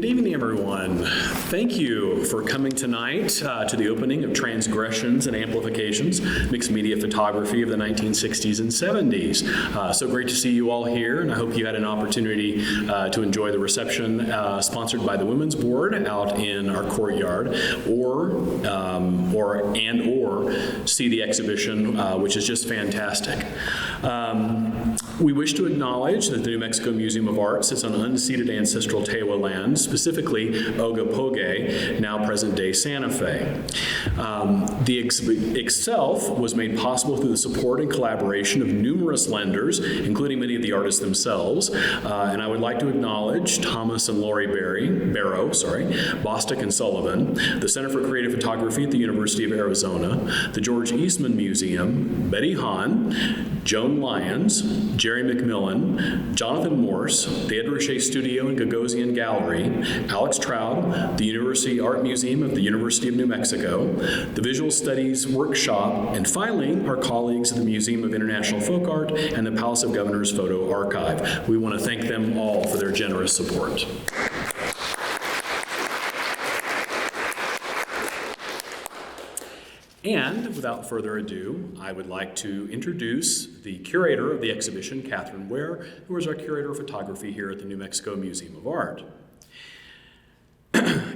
Good evening, everyone. Thank you for coming tonight to the opening of Transgressions and Amplifications, mixed media photography of the 1960s and 70s. So great to see you all here, and I hope you had an opportunity to enjoy the reception sponsored by the Women's Board out in our courtyard, or see the exhibition, which is just fantastic. We wish to acknowledge that the New Mexico Museum of Art sits on unceded ancestral Tewa lands, specifically Ogopoge, now present-day Santa Fe. The exhibit itself was made possible through the support and collaboration of numerous lenders, including many of the artists themselves. And I would like to acknowledge Thomas and Lori Barrow, Bostick and Sullivan, the Center for Creative Photography at the University of Arizona, the George Eastman Museum, Betty Hahn, Joan Lyons, Jerry McMillan, Jonathan Morse, the Ed Ruscha Studio and Gagosian Gallery, Alex Trout, the University Art Museum of the University of New Mexico, the Visual Studies Workshop, and finally, our colleagues at the Museum of International Folk Art and the Palace of Governors Photo Archive. We want to thank them all for their generous support. And without further ado, I would like to introduce the curator of the exhibition, Katherine Ware, who is our curator of photography here at the New Mexico Museum of Art.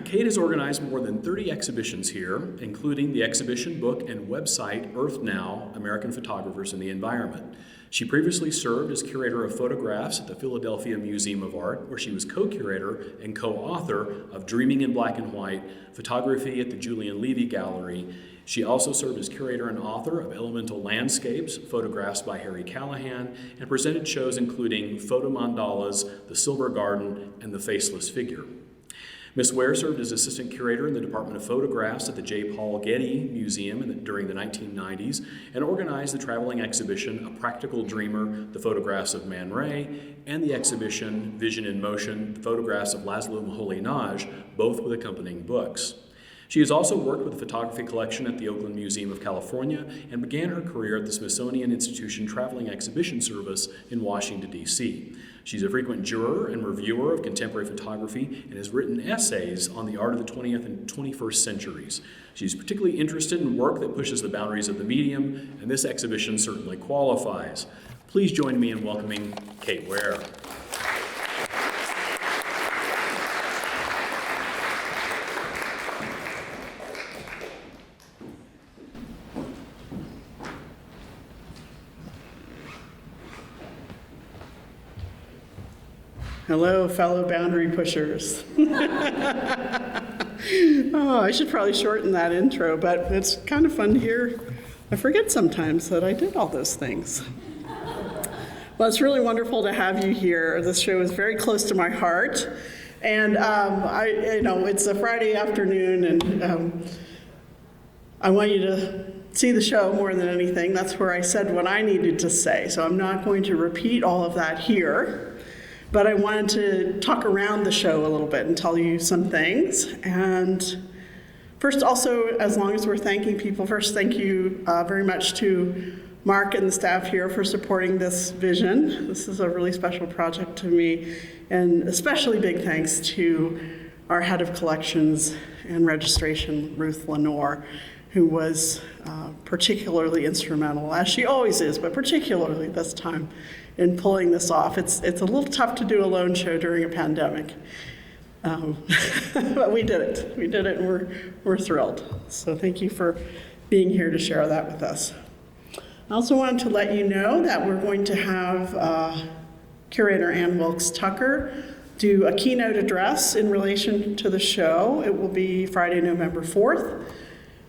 Kate has organized more than 30 exhibitions here, including the exhibition book and website Earth Now, American Photographers and the Environment. She previously served as curator of photographs at the Philadelphia Museum of Art, where she was co-curator and co-author of Dreaming in Black and White, Photography at the Julian Levy Gallery. She also served as curator and author of Elemental Landscapes, photographs by Harry Callahan, and presented shows including Photo Mandalas, The Silver Garden, and The Faceless Figure. Ms. Ware served as assistant curator in the Department of Photographs at the J. Paul Getty Museum during the 1990s and organized the traveling exhibition A Practical Dreamer, The Photographs of Man Ray, and the exhibition Vision in Motion, The Photographs of Laszlo Moholy-Nagy, both with accompanying books. She has also worked with the photography collection at the Oakland Museum of California and began her career at the Smithsonian Institution Traveling Exhibition Service in Washington, D.C. She's a frequent juror and reviewer of contemporary photography and has written essays on the art of the 20th and 21st centuries. She's particularly interested in work that pushes the boundaries of the medium, and this exhibition certainly qualifies. Please join me in welcoming Kate Ware. Hello, fellow boundary pushers. Oh, I should probably shorten that intro, but it's kind of fun to hear. I forget sometimes that I did all those things. Well, it's really wonderful to have you here. This show is very close to my heart, and it's a Friday afternoon, and I want you to see the show more than anything. That's where I said what I needed to say, so I'm not going to repeat all of that here. But I wanted to talk around the show a little bit and tell you some things. And first, also, as long as we're thanking people, first, thank you very much to Mark and the staff here for supporting this vision. This is a really special project to me. And especially big thanks to our head of collections and registration, Ruth Lenore, who was particularly instrumental, as she always is, but particularly this time, in pulling this off. It's a little tough to do a lone show during a pandemic, but we did it. We did it, and we're thrilled. So thank you for being here to share that with us. I also wanted to let you know that we're going to have Curator Ann Wilkes-Tucker do a keynote address in relation to the show. It will be Friday, November 4th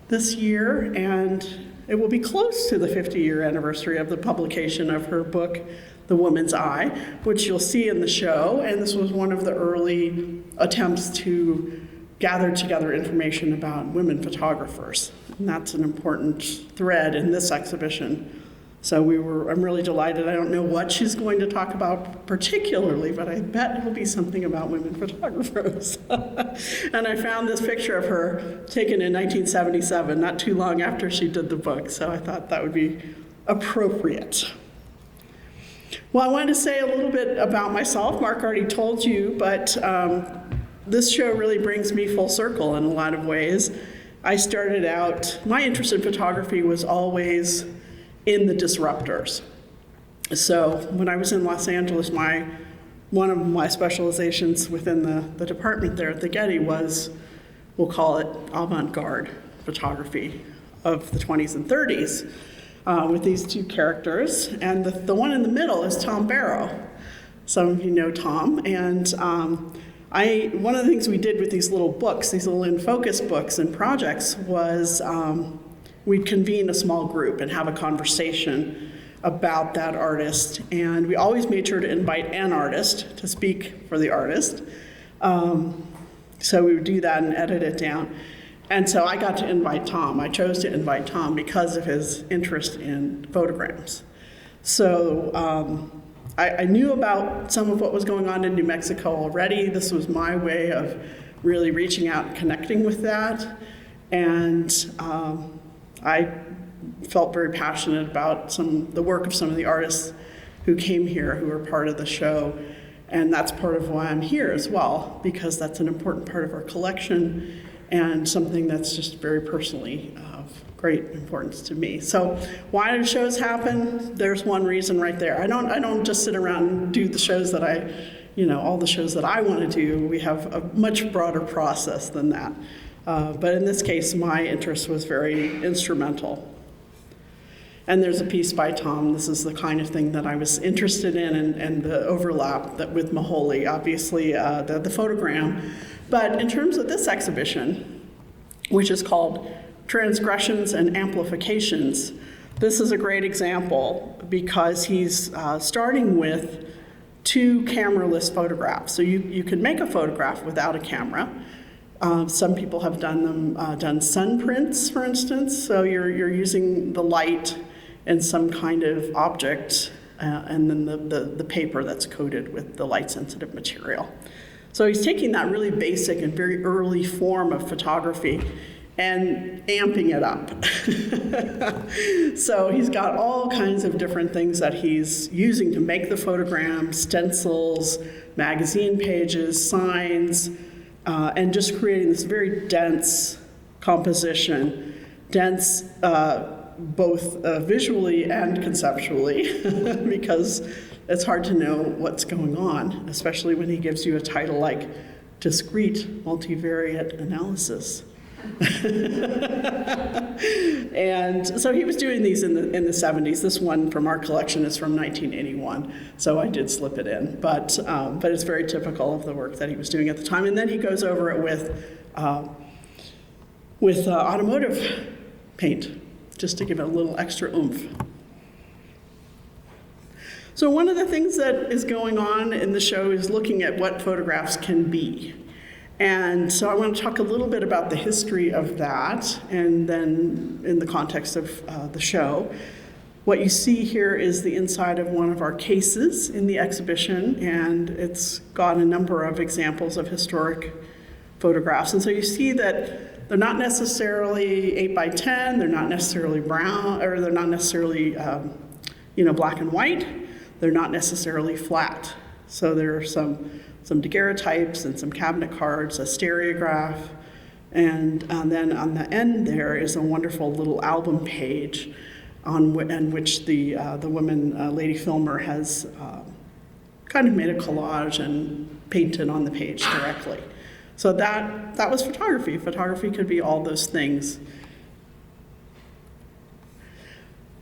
this year, and it will be close to the 50-year anniversary of the publication of her book, The Woman's Eye, which you'll see in the show. And this was one of the early attempts to gather together information about women photographers. And that's an important thread in this exhibition. So I'm really delighted. I don't know what she's going to talk about particularly, but I bet it will be something about women photographers. And I found this picture of her taken in 1977, not too long after she did the book. So I thought that would be appropriate. Well, I wanted to say a little bit about myself. Mark already told you, but this show really brings me full circle in a lot of ways. I started out, my interest in photography was always in the disruptors. So when I was in Los Angeles, one of my specializations within the department there at the Getty was, we'll call it avant-garde photography of the 20s and 30s with these two characters. And the one in the middle is Tom Barrow. Some of you know Tom. And one of the things we did with these little books, these little in focus books and projects, was we'd convene a small group and have a conversation about that artist. And we always made sure to invite an artist to speak for the artist. So we would do that and edit it down. And so I got to invite Tom. I chose to invite Tom because of his interest in photograms. So I knew about some of what was going on in New Mexico already. This was my way of really reaching out and connecting with that. And I felt very passionate about the work of some of the artists who came here, who were part of the show. And that's part of why I'm here as well, because that's an important part of our collection and something that's just very personally of great importance to me. So why do shows happen? There's one reason right there. I don't just sit around and do the shows that all the shows that I want to do. We have a much broader process than that. But in this case, my interest was very instrumental. And there's a piece by Tom. This is the kind of thing that I was interested in, and the overlap that with Maholi, obviously the photogram. But in terms of this exhibition, which is called Transgressions and Amplifications, this is a great example because he's starting with two camera-less photographs. So you can make a photograph without a camera. Some people have done sun prints, for instance. So you're using the light and some kind of object, and then the paper that's coated with the light-sensitive material. So he's taking that really basic and very early form of photography and amping it up. So he's got all kinds of different things that he's using to make the photogram: stencils, magazine pages, signs, and just creating this very dense composition, dense both visually and conceptually, because it's hard to know what's going on, especially when he gives you a title like Discrete Multivariate Analysis. And so he was doing these in the 70s. This one from our collection is from 1981, so I did slip it in. But it's very typical of the work that he was doing at the time. And then he goes over it with automotive paint, just to give it a little extra oomph. So one of the things that is going on in the show is looking at what photographs can be. And so I want to talk a little bit about the history of that, and then in the context of the show. What you see here is the inside of one of our cases in the exhibition, and it's got a number of examples of historic photographs. And so you see that they're not necessarily 8 by 10, they're not necessarily brown, or they're not necessarily black and white, they're not necessarily flat. So there are some daguerreotypes and some cabinet cards, a stereograph, and then on the end there is a wonderful little album page on which the woman, lady filmer, has kind of made a collage and painted on the page directly. So that was photography. Photography could be all those things.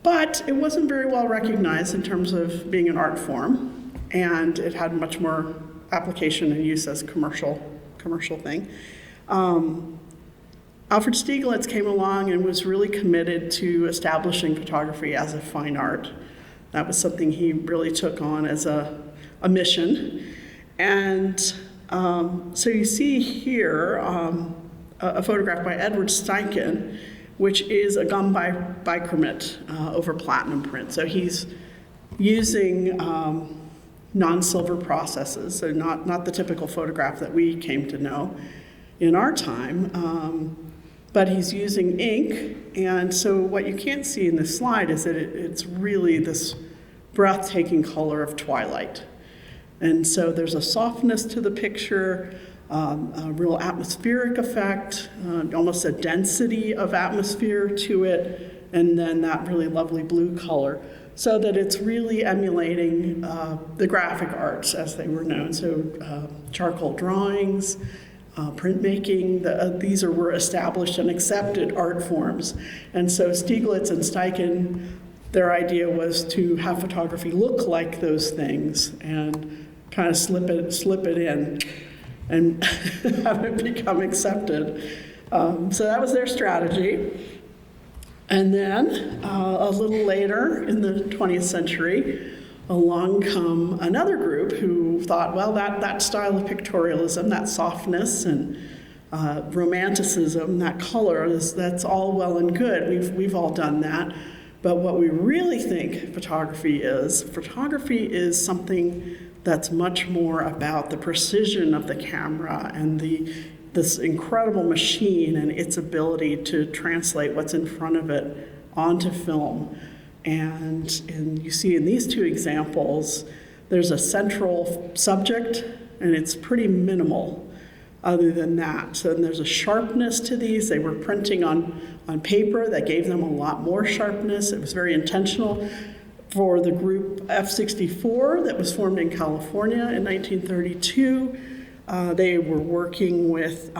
But it wasn't very well recognized in terms of being an art form, and it had much more application and use as commercial thing. Alfred Stieglitz came along and was really committed to establishing photography as a fine art. That was something he really took on as a mission. And so you see here a photograph by Edward Steichen, which is a gum bichromate over platinum print. So he's using non-silver processes, so not the typical photograph that we came to know in our time, but he's using ink. And so what you can't see in this slide is that it's really this breathtaking color of twilight. And so there's a softness to the picture, a real atmospheric effect, almost a density of atmosphere to it, and then that really lovely blue color, so that it's really emulating the graphic arts as they were known. So charcoal drawings, printmaking, these were established and accepted art forms. And so Stieglitz and Steichen, their idea was to have photography look like those things and kind of slip it in and have it become accepted. So that was their strategy. And then a little later in the 20th century, along come another group who thought, well, that style of pictorialism, that softness and romanticism, that color, that's all well and good. We've all done that. But what we really think photography is something that's much more about the precision of the camera and this incredible machine and its ability to translate what's in front of it onto film. And you see in these two examples, there's a central subject, and it's pretty minimal other than that. So there's a sharpness to these. They were printing on paper that gave them a lot more sharpness. It was very intentional. For the group F64 that was formed in California in 1932, they were working with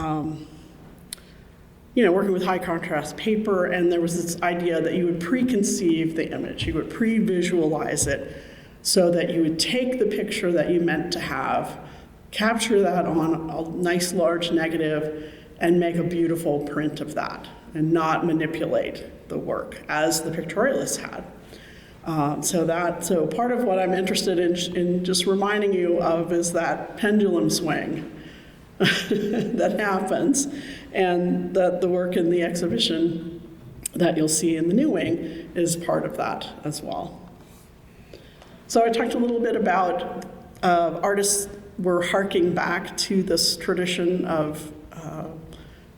high contrast paper, and there was this idea that you would preconceive the image, you would pre-visualize it, so that you would take the picture that you meant to have, capture that on a nice large negative, and make a beautiful print of that, and not manipulate the work as the pictorialists had. So part of what I'm interested in just reminding you of is that pendulum swing that happens, and that the work in the exhibition that you'll see in the new wing is part of that as well. So I talked a little bit about artists were harking back to this tradition of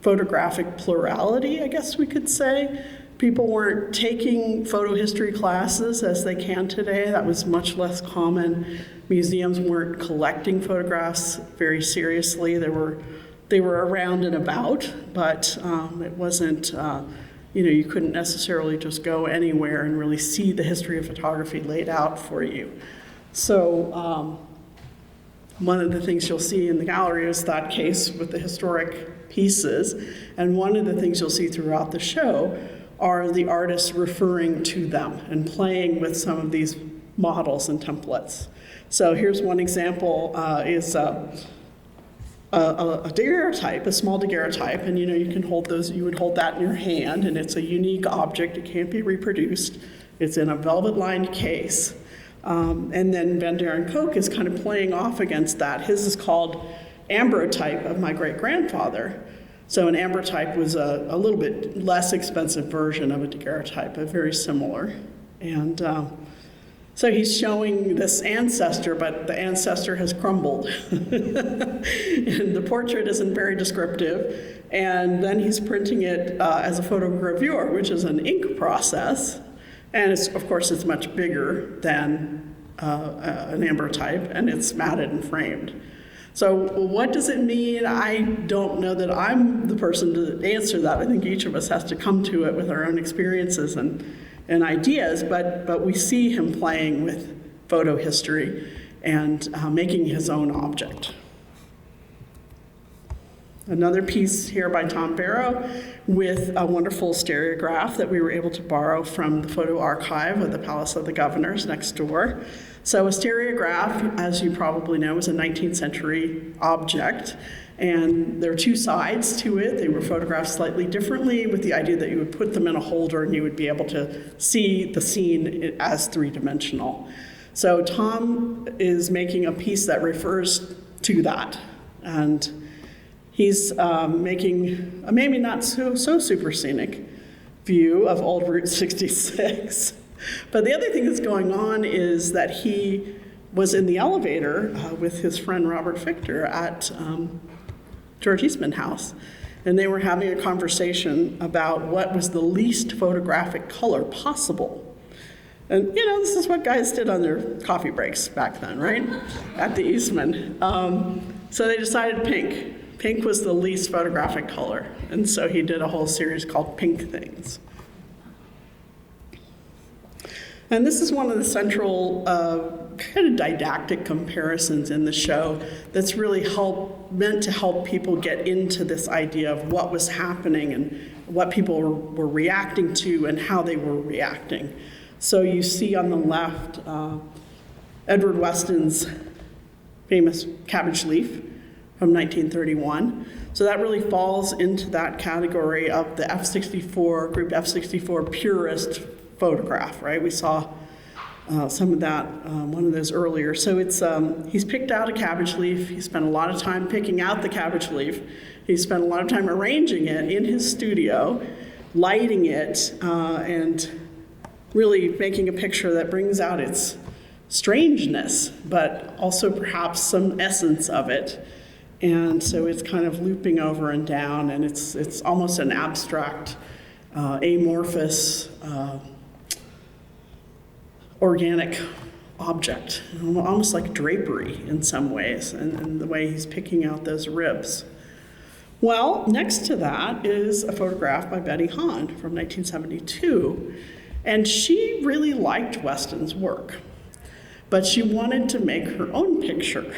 photographic plurality, I guess we could say. People weren't taking photo history classes as they can today. That was much less common. Museums weren't collecting photographs very seriously. They were around and about, but it wasn't, you couldn't necessarily just go anywhere and really see the history of photography laid out for you. So one of the things you'll see in the gallery is that case with the historic pieces, and one of the things you'll see throughout the show are the artists referring to them and playing with some of these models and templates. So here's one example, is a daguerreotype, a small daguerreotype, and you can hold those, you would hold that in your hand, and it's a unique object, it can't be reproduced. It's in a velvet-lined case. And then Van Daren Koch is kind of playing off against that. His is called ambrotype of my great-grandfather. So an ambrotype was a little bit less expensive version of a daguerreotype, but very similar. And so he's showing this ancestor, but the ancestor has crumbled. And the portrait isn't very descriptive. And then he's printing it as a photogravure, which is an ink process. And of course, it's much bigger than an ambrotype, and it's matted and framed. So what does it mean? I don't know that I'm the person to answer that. I think each of us has to come to it with our own experiences and ideas, but we see him playing with photo history and making his own object. Another piece here by Tom Barrow with a wonderful stereograph that we were able to borrow from the photo archive of the Palace of the Governors next door. So a stereograph, as you probably know, is a 19th century object, and there are two sides to it. They were photographed slightly differently with the idea that you would put them in a holder and you would be able to see the scene as three-dimensional. So Tom is making a piece that refers to that, and he's making a maybe not so super scenic view of Old Route 66. But the other thing that's going on is that he was in the elevator with his friend Robert Fichter at George Eastman House, and they were having a conversation about what was the least photographic color possible. And this is what guys did on their coffee breaks back then, right? At the Eastman. So they decided pink. Pink was the least photographic color, and so he did a whole series called Pink Things. And this is one of the central kind of didactic comparisons in the show that's really meant to help people get into this idea of what was happening and what people were reacting to and how they were reacting. So you see on the left Edward Weston's famous cabbage leaf from 1931. So that really falls into that category of the F-64, group F-64 purist photograph, right? We saw some of that, one of those earlier. So it's he's picked out a cabbage leaf. He spent a lot of time picking out the cabbage leaf. He spent a lot of time arranging it in his studio, lighting it, and really making a picture that brings out its strangeness, but also perhaps some essence of it. And so it's kind of looping over and down, and it's almost an abstract, amorphous, organic object, almost like drapery in some ways, and the way he's picking out those ribs. Well, next to that is a photograph by Betty Hahn from 1972, and she really liked Weston's work, but she wanted to make her own picture.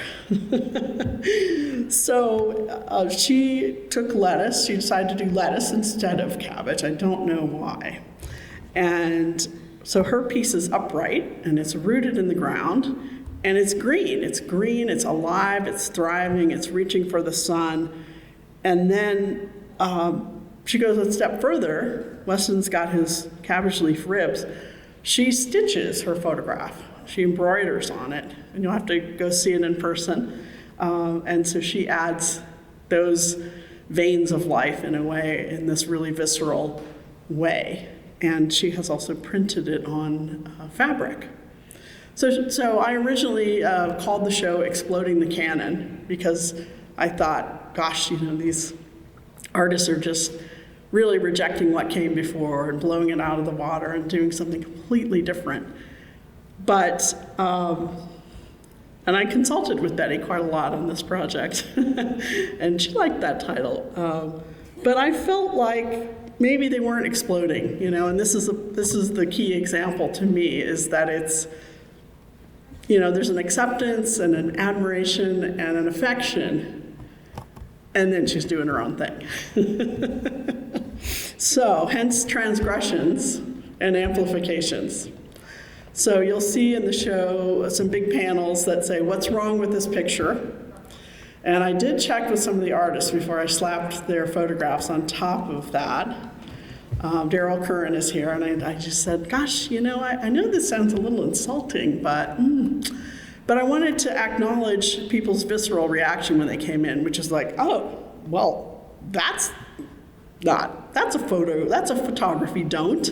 So she took lettuce. She decided to do lettuce instead of cabbage. I don't know why. And so her piece is upright, and it's rooted in the ground, and it's green. It's green, it's alive, it's thriving, it's reaching for the sun. And then she goes a step further. Weston's got his cabbage leaf ribs. She stitches her photograph. She embroiders on it, and you'll have to go see it in person. And so she adds those veins of life in a way, in this really visceral way. And she has also printed it on fabric. So I originally called the show Exploding the Canon, because I thought, gosh, these artists are just really rejecting what came before and blowing it out of the water and doing something completely different. But, and I consulted with Betty quite a lot on this project, and she liked that title. But I felt like maybe they weren't exploding, and this is the key example to me, is that it's, there's an acceptance and an admiration and an affection, and then she's doing her own thing. So, hence Transgressions and Amplifications. So you'll see in the show some big panels that say, what's wrong with this picture? And I did check with some of the artists before I slapped their photographs on top of that. Daryl Curran is here, and I just said, gosh, I know this sounds a little insulting, but I wanted to acknowledge people's visceral reaction when they came in, which is like, oh, well, that's a photography don't.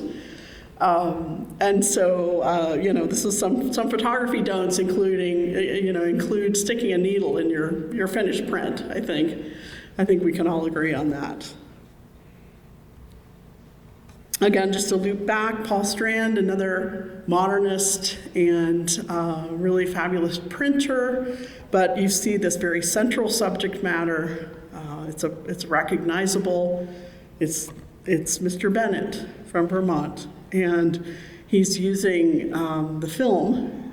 And so, this is some photography don'ts, include sticking a needle in your finished print, I think we can all agree on that. Again, just to loop back, Paul Strand, another modernist and really fabulous printer, but you see this very central subject matter. It's recognizable. It's Mr. Bennett from Vermont. And he's using the film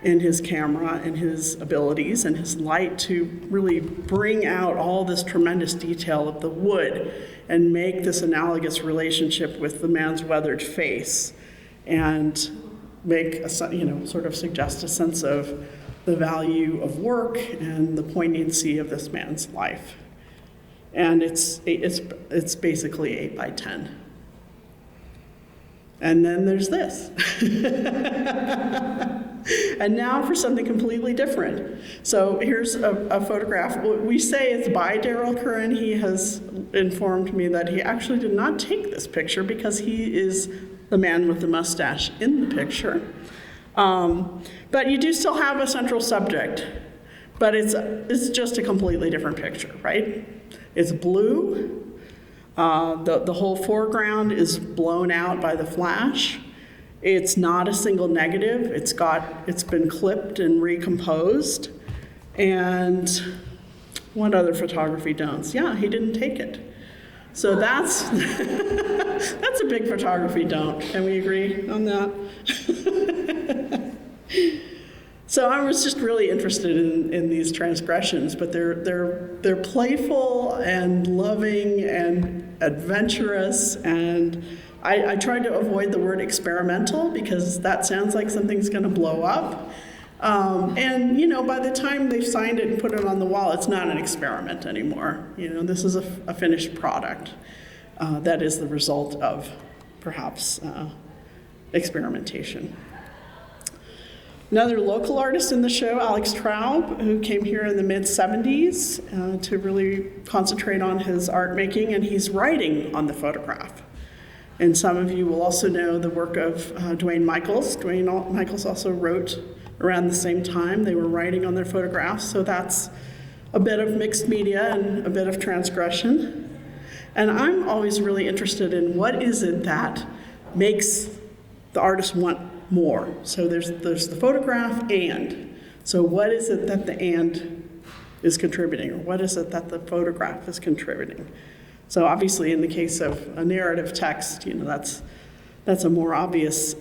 in his camera and his abilities and his light to really bring out all this tremendous detail of the wood and make this analogous relationship with the man's weathered face, and make a, sort of suggest a sense of the value of work and the poignancy of this man's life. And it's basically 8 by 10. And then there's this. And now for something completely different. So here's a photograph. We say it's by Daryl Curran. He has informed me that he actually did not take this picture because he is the man with the mustache in the picture. But you do still have a central subject, but it's just a completely different picture, right? It's blue. The whole foreground is blown out by the flash. It's not a single negative. It's been clipped and recomposed. And What other photography don'ts? Yeah, he didn't take it. So that's that's a big photography don't. Can we agree on that? So I was just really interested in these transgressions, but they're playful and loving and adventurous, and I tried to avoid the word experimental because that sounds like something's going to blow up. And by the time they've signed it and put it on the wall, it's not an experiment anymore. This is a finished product that is the result of perhaps experimentation. Another local artist in the show, Alex Traub, who came here in the mid-70s to really concentrate on his art making, and he's writing on the photograph. And some of you will also know the work of Dwayne Michaels. Dwayne Michaels also wrote around the same time. They were writing on their photographs, so that's a bit of mixed media and a bit of transgression. And I'm always really interested in what is it that makes the artist want more. So there's the photograph and. So what is it that the and is contributing, or what is it that the photograph is contributing? So obviously in the case of a narrative text, that's a more obvious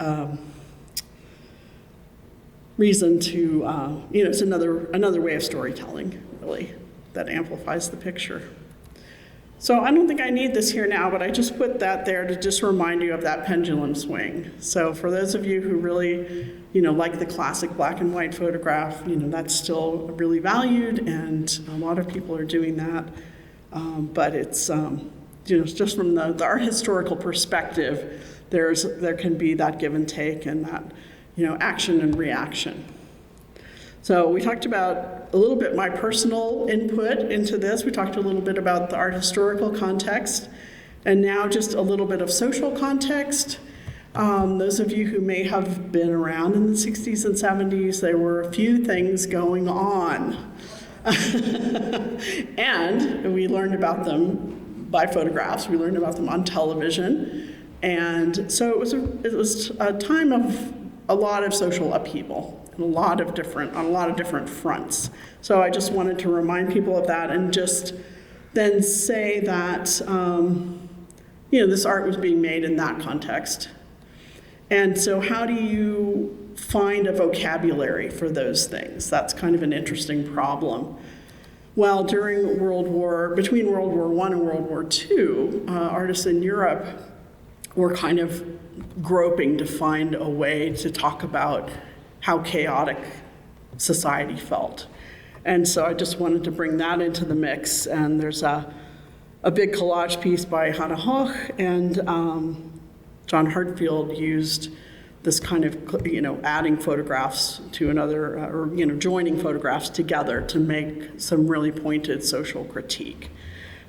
reason to, it's another way of storytelling, really, that amplifies the picture. So I don't think I need this here now, but I just put that there to just remind you of that pendulum swing. So for those of you who really, like the classic black and white photograph, that's still really valued, and a lot of people are doing that. But it's, just from the art historical perspective, there can be that give and take and that, action and reaction. So we talked about a little bit my personal input into this. We talked a little bit about the art historical context, and now just a little bit of social context. Those of you who may have been around in the 60s and 70s, there were a few things going on. And we learned about them by photographs. We learned about them on television. And so it was a time of a lot of social upheaval on a lot of different fronts. So I just wanted to remind people of that, and just then say that this art was being made in that context. And so how do you find a vocabulary for those things? That's kind of an interesting problem. Well, between World War I and World War II, artists in Europe were kind of groping to find a way to talk about how chaotic society felt. And so I just wanted to bring that into the mix. And there's a big collage piece by Hannah Hoch, and John Hartfield used this kind of, adding photographs to another, or joining photographs together to make some really pointed social critique.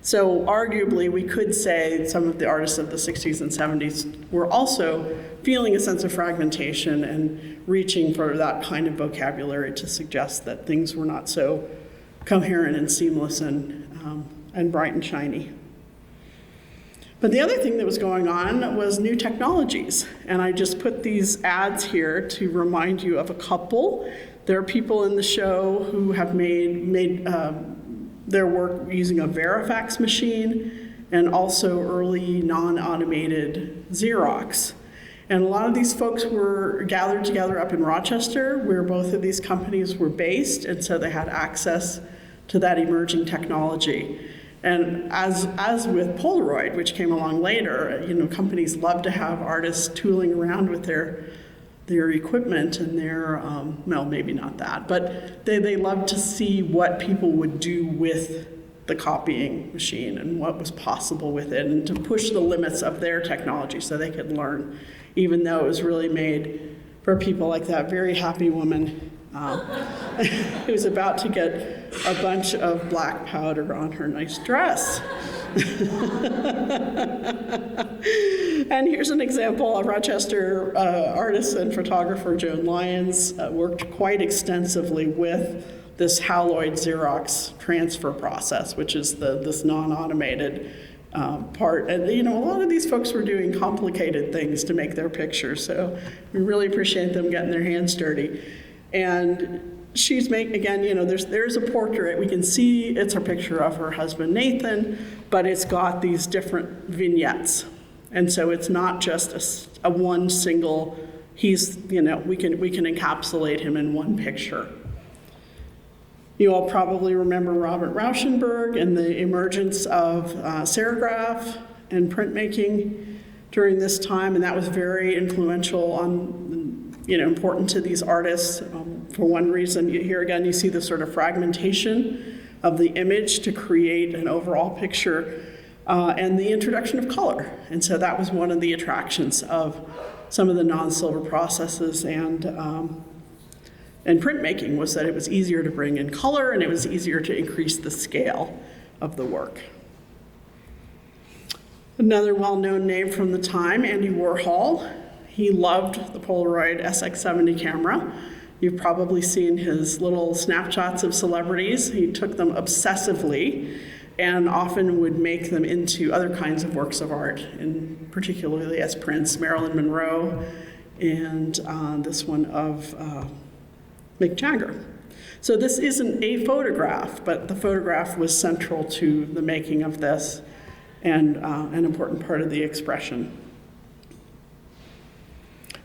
So arguably, we could say some of the artists of the 60s and 70s were also feeling a sense of fragmentation and reaching for that kind of vocabulary to suggest that things were not so coherent and seamless and bright and shiny. But the other thing that was going on was new technologies. And I just put these ads here to remind you of a couple. There are people in the show who have made their work using a Verifax machine and also early non-automated Xerox. And a lot of these folks were gathered together up in Rochester, where both of these companies were based, and so they had access to that emerging technology. And as with Polaroid, which came along later, companies love to have artists tooling around with their equipment and their, well, maybe not that, but they love to see what people would do with the copying machine and what was possible with it, and to push the limits of their technology so they could learn, even though it was really made for people like that very happy woman who's about to get a bunch of black powder on her nice dress. And here's an example. A Rochester artist and photographer, Joan Lyons, worked quite extensively with this haloid Xerox transfer process, which is this non-automated part. And a lot of these folks were doing complicated things to make their pictures, so we really appreciate them getting their hands dirty. And she's making, again, there's a portrait. We can see it's a picture of her husband, Nathan, but it's got these different vignettes. And so it's not just a one single, we can encapsulate him in one picture. You all probably remember Robert Rauschenberg and the emergence of serigraph and printmaking during this time, and that was very influential on, important to these artists. For one reason, here again, you see the sort of fragmentation of the image to create an overall picture, and the introduction of color. And so that was one of the attractions of some of the non-silver processes and printmaking, was that it was easier to bring in color and it was easier to increase the scale of the work. Another well-known name from the time, Andy Warhol. He loved the Polaroid SX70 camera. You've probably seen his little snapshots of celebrities. He took them obsessively and often would make them into other kinds of works of art, and particularly as prints, Marilyn Monroe, and this one of Mick Jagger. So this isn't a photograph, but the photograph was central to the making of this and an important part of the expression.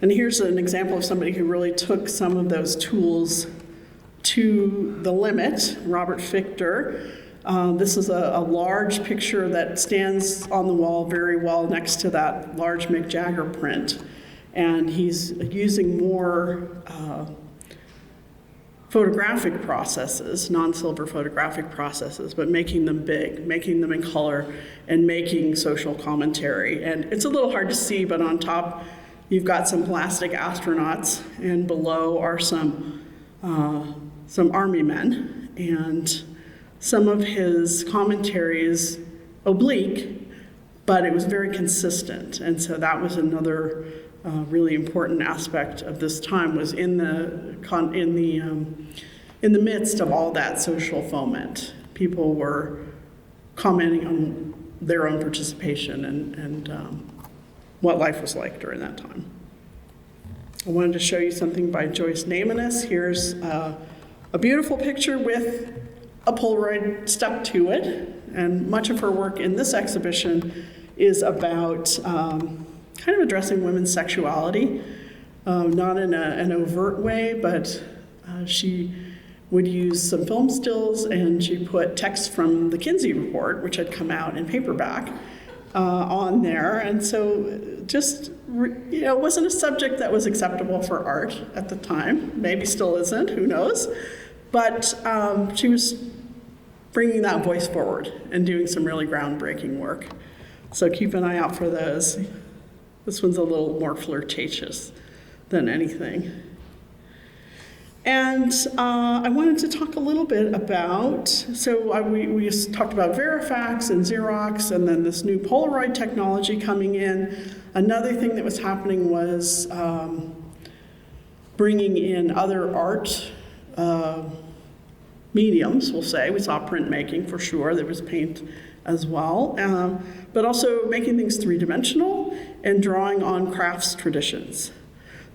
And here's an example of somebody who really took some of those tools to the limit, Robert Fichter. This is a large picture that stands on the wall very well next to that large Mick Jagger print. And he's using more photographic processes, non-silver photographic processes, but making them big, making them in color, and making social commentary. And it's a little hard to see, but on top, you've got some plastic astronauts, and below are some army men. And some of his commentary is oblique, but it was very consistent. And so that was another really important aspect of this time, was in the midst of all that social foment. People were commenting on their own participation and what life was like during that time. I wanted to show you something by Joyce Namanis. Here's a beautiful picture with a Polaroid stuck to it, and much of her work in this exhibition is about kind of addressing women's sexuality, not in an overt way, but she would use some film stills, and she put text from the Kinsey report, which had come out in paperback, on there. And so just, it wasn't a subject that was acceptable for art at the time. Maybe still isn't, who knows? But she was bringing that voice forward and doing some really groundbreaking work. So keep an eye out for those. This one's a little more flirtatious than anything. And I wanted to talk a little bit about, we talked about Verifax and Xerox, and then this new Polaroid technology coming in. Another thing that was happening was bringing in other art mediums, we'll say. We saw printmaking for sure, there was paint as well, but also making things three-dimensional and drawing on crafts traditions.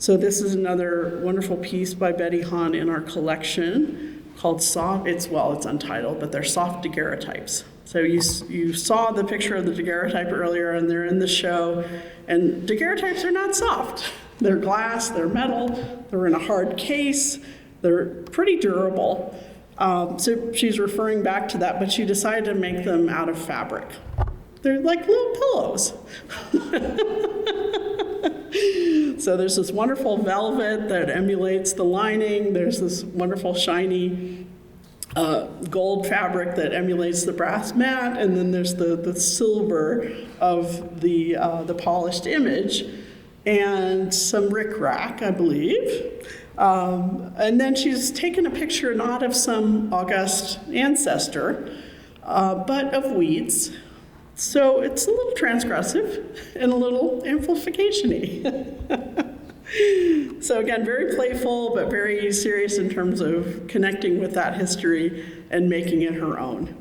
So this is another wonderful piece by Betty Hahn in our collection called it's untitled, but they're soft daguerreotypes. So you saw the picture of the daguerreotype earlier, and they're in the show, and daguerreotypes are not soft. They're glass, they're metal, they're in a hard case, they're pretty durable. So she's referring back to that, but she decided to make them out of fabric. They're like little pillows. So there's this wonderful velvet that emulates the lining. There's this wonderful shiny gold fabric that emulates the brass mat, and then there's the silver of the polished image, and some rickrack, I believe. And then she's taken a picture not of some august ancestor, but of weeds. So it's a little transgressive and a little amplification-y. So again, very playful, but very serious in terms of connecting with that history and making it her own.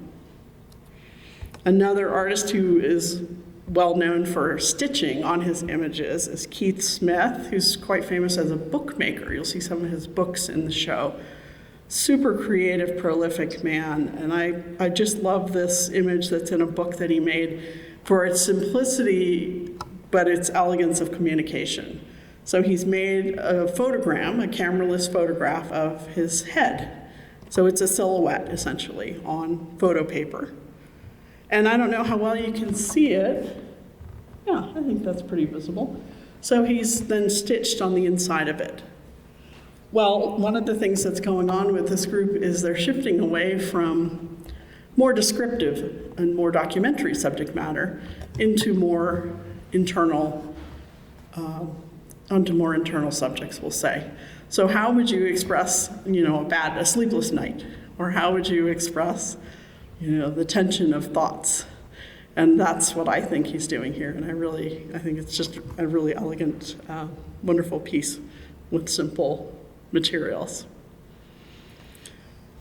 Another artist who is well known for stitching on his images is Keith Smith, who's quite famous as a bookmaker. You'll see some of his books in the show. super creative, prolific man. And I just love this image that's in a book that he made for its simplicity, but its elegance of communication. So he's made a photogram, a cameraless photograph of his head. So it's a silhouette, essentially, on photo paper. And I don't know how well you can see it. Yeah, I think that's pretty visible. So he's then stitched on the inside of it. Well, one of the things that's going on with this group is they're shifting away from more descriptive and more documentary subject matter into more internal, onto more internal subjects, we'll say. So how would you express, a sleepless night? Or how would you express, the tension of thoughts? And that's what I think he's doing here. And I think it's just a really elegant, wonderful piece with simple materials.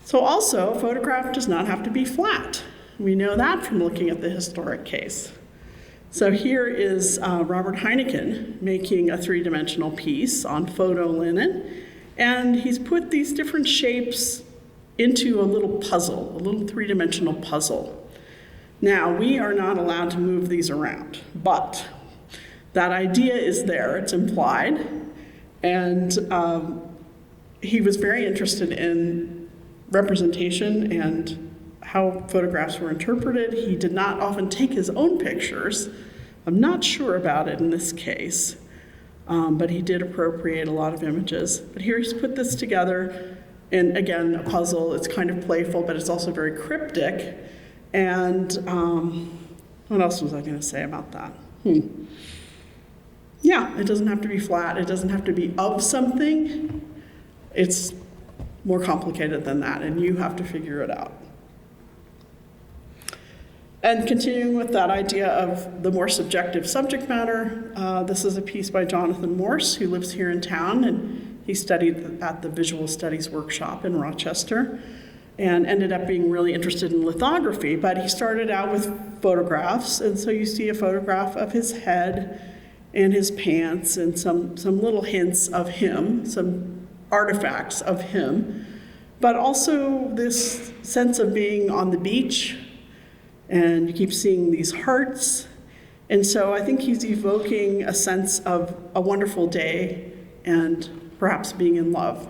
So also, a photograph does not have to be flat. We know that from looking at the historic case. So here is Robert Heineken making a three-dimensional piece on photo linen, and he's put these different shapes into a little puzzle, a little three-dimensional puzzle. Now, we are not allowed to move these around, but that idea is there, it's implied, and he was very interested in representation and how photographs were interpreted. He did not often take his own pictures. I'm not sure about it in this case, but he did appropriate a lot of images. But here he's put this together, and again, a puzzle. It's kind of playful, but it's also very cryptic. And what else was I going to say about that? Yeah, it doesn't have to be flat. It doesn't have to be of something. It's more complicated than that, and you have to figure it out. And continuing with that idea of the more subjective subject matter, this is a piece by Jonathan Morse, who lives here in town, and he studied at the Visual Studies Workshop in Rochester, and ended up being really interested in lithography. But he started out with photographs, and so you see a photograph of his head and his pants and some little hints of him, some artifacts of him, but also this sense of being on the beach, and you keep seeing these hearts. And so I think he's evoking a sense of a wonderful day and perhaps being in love.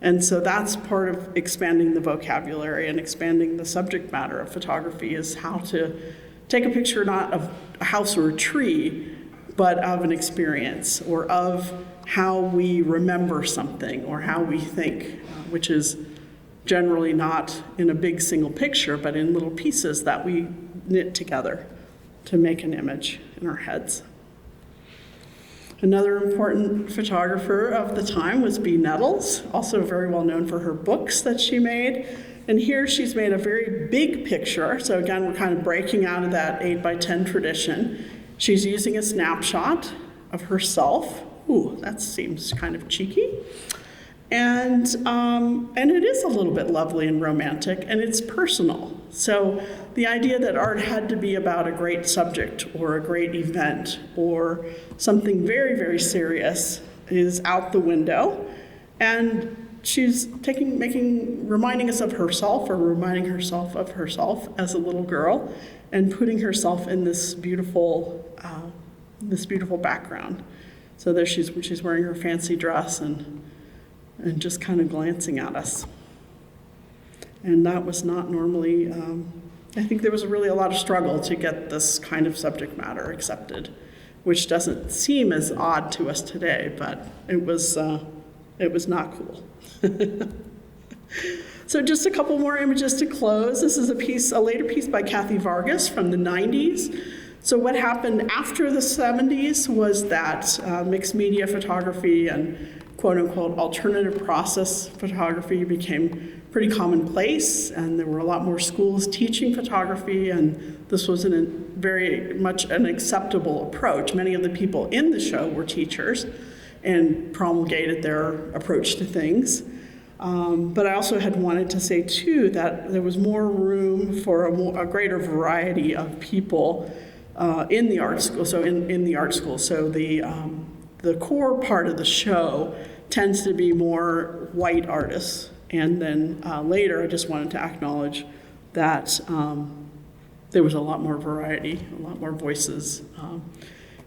And so that's part of expanding the vocabulary and expanding the subject matter of photography, is how to take a picture not of a house or a tree, but of an experience, or of how we remember something, or how we think, which is generally not in a big single picture, but in little pieces that we knit together to make an image in our heads. Another important photographer of the time was Bea Nettles, also very well known for her books that she made. And here she's made a very big picture. So again, we're kind of breaking out of that 8x10 tradition. She's using a snapshot of herself. Ooh, that seems kind of cheeky. And it is a little bit lovely and romantic, and it's personal. So the idea that art had to be about a great subject or a great event or something very, very serious is out the window. And she's reminding us of herself, or reminding herself of herself as a little girl, and putting herself in this beautiful background. So there she's wearing her fancy dress and just kind of glancing at us. And that was not normally, I think there was really a lot of struggle to get this kind of subject matter accepted, which doesn't seem as odd to us today, but it was not cool. So just a couple more images to close. This is a later piece by Kathy Vargas from the 90s. So what happened after the 70s was that mixed media photography and quote-unquote alternative process photography became pretty commonplace, and there were a lot more schools teaching photography, and this was very much an acceptable approach. Many of the people in the show were teachers and promulgated their approach to things. But I also had wanted to say, too, that there was more room for a greater variety of people in the art school. So in the art school, so the core part of the show tends to be more white artists And then later, I just wanted to acknowledge that there was a lot more variety, a lot more voices.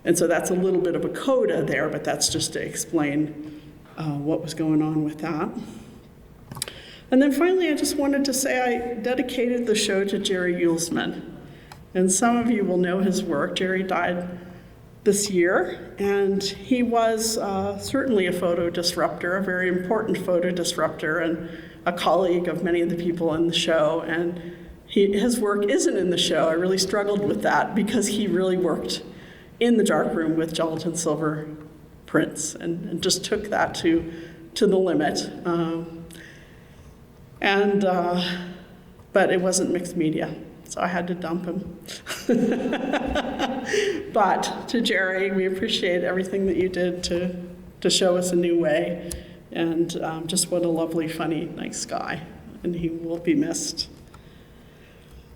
And so that's a little bit of a coda there, but that's just to explain what was going on with that. And then finally, I just wanted to say I dedicated the show to Jerry Uelsman. And some of you will know his work. Jerry died this year, and he was certainly a photo disruptor, a very important photo disruptor, and a colleague of many of the people in the show. And his work isn't in the show. I really struggled with that because he really worked in the darkroom with gelatin silver prints and just took that to the limit. But it wasn't mixed media, so I had to dump him. But to Jerry, we appreciate everything that you did to show us a new way, and just what a lovely, funny, nice guy, and he will be missed.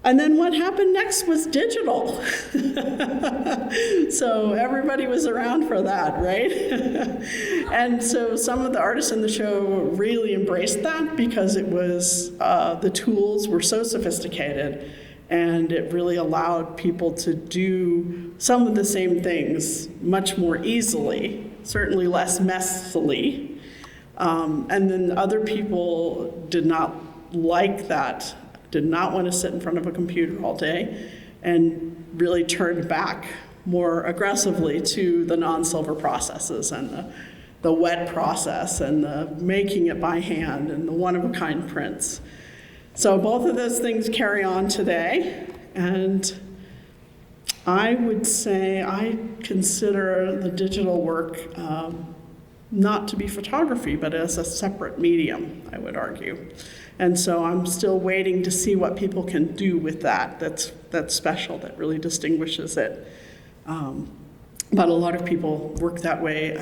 And then what happened next was digital. So everybody was around for that, right? And so some of the artists in the show really embraced that because it was, the tools were so sophisticated, and it really allowed people to do some of the same things much more easily, certainly less messily. And then other people did not like that, did not want to sit in front of a computer all day, and really turned back more aggressively to the non-silver processes and the wet process and the making it by hand and the one-of-a-kind prints. So both of those things carry on today, and I would say I consider the digital work not to be photography, but as a separate medium, I would argue. And so I'm still waiting to see what people can do with that that's special, that really distinguishes it. But a lot of people work that way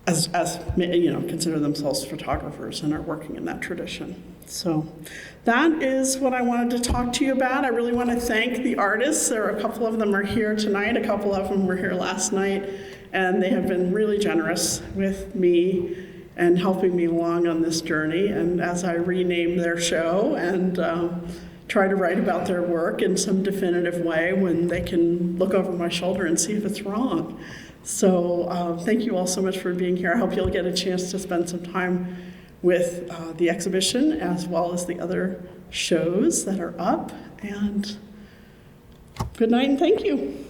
as consider themselves photographers and are working in that tradition. So that is what I wanted to talk to you about. I really want to thank the artists. There are a couple of them are here tonight, a couple of them were here last night, and they have been really generous with me and helping me along on this journey. And as I rename their show and try to write about their work in some definitive way when they can look over my shoulder and see if it's wrong. So thank you all so much for being here. I hope you'll get a chance to spend some time with the exhibition as well as the other shows that are up. And good night and thank you.